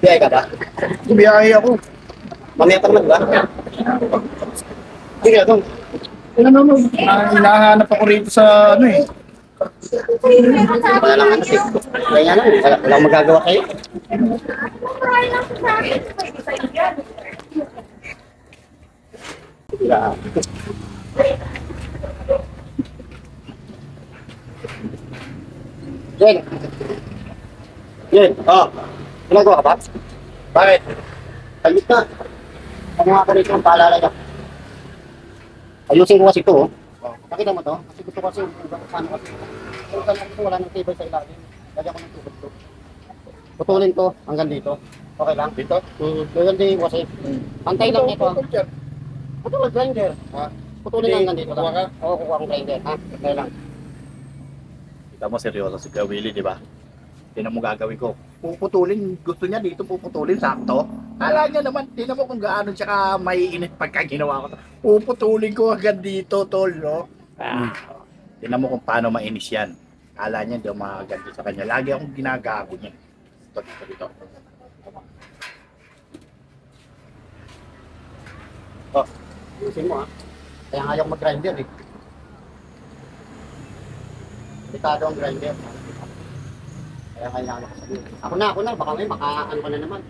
Biyay ka ba? Biyahe ako. Mamaya pa naman ba? Sige, ito. Ano naman, hinahanap ako rito sa ano eh. Wala lang ano. Kaya lang, walang magagawa kayo. Grabe. Jen! Jen! Oh! Ginagawa ka ba? Bakit? Ayos na. Ano nga ka rito ang paalala niya? Ayusin ko kasi ito, oh. Nakita mo to? Kasi gusto ko kasi paano kasi. Kung saan ako wala ng table sa ilalim. Lagyan ko ng tubig to. Putulin ko hanggang dito. Okay lang? Dito? Hanggang dito kasi. Antay lang nito. Putulin grinder. Ha? Putulin hanggang dito lang. Kuha ka? Oo, kukuha akong grinder. Ha? Okay lang. Kita mo seryoso si Kuya Willie, di ba? Tinan mo gagawin ko. Puputulin, gusto niya dito puputulin, sakto. Kala niya naman, tinan mo kung gaano tsaka maiinit pagka ginawa ko to. Puputulin ko agad dito, tol, no? Tinan mo kung paano mainis yan. Kala niya, hindi ako makaganti sa kanya. Lagi akong ginagago niya. Dito. Oh, ayusin mo ha. Kaya nga ayaw mag-grinder eh. Delikado ang grinder. Kaya kailangan ko sabihin. Ako na. Baka may makaano ka na naman.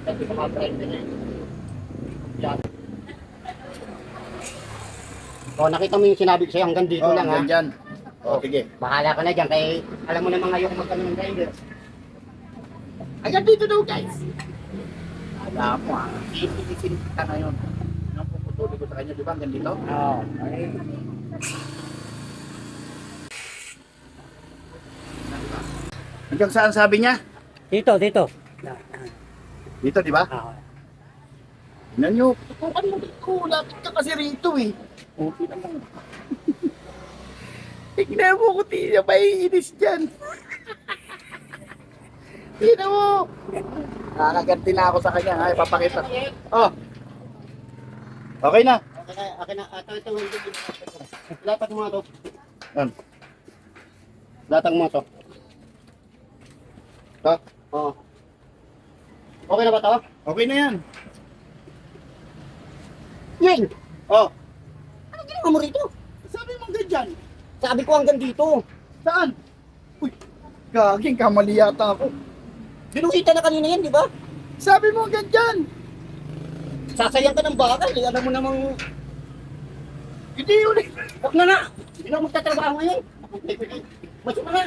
Kasi ka mag-grinder eh. Yan. Oh, nakita mo yung sinabi ko sa'yo hanggang dito lang ha. Ganyan. Oh, sige. Bahala ka na dyan. Kaya alam mo naman ngayon kung magkano ng grinder. Agad dito daw, guys. Alam mo, iisin kita ngayon. Nang puputulin ko sa kanya, di ba? Hanggang dito? Oo. Ay. Hanggang saan sabi niya? Dito. Dito, di ba? Ah. Tingnan nyo, tutukan mo dito. Lapit ka kasi rito eh. Okay naman. Tignan mo kung di na maiinis dyan. Tignan mo. Nakaganti na ako sa kanya. Ay, papakita. Oh. Okay na. Okay na. Ito. Latag mo nga to. Yan. Latag mo to. Ha? Oo. Okay na ba to? Okay na yan. Yun! Oh. Ano ginawa mo rito? Sabi mo ganyan. Sabi ko hanggang dito. Saan? Uy. Gaging kamali yata ako. Binukita na kanina yan, di ba? Sabi mo ganyan. Sasayang ka ng bakal. Eh. Alam mo namang... Hindi ulit. Huwag na na! Hindi na ako magtatrabaho ngayon. Masok na na!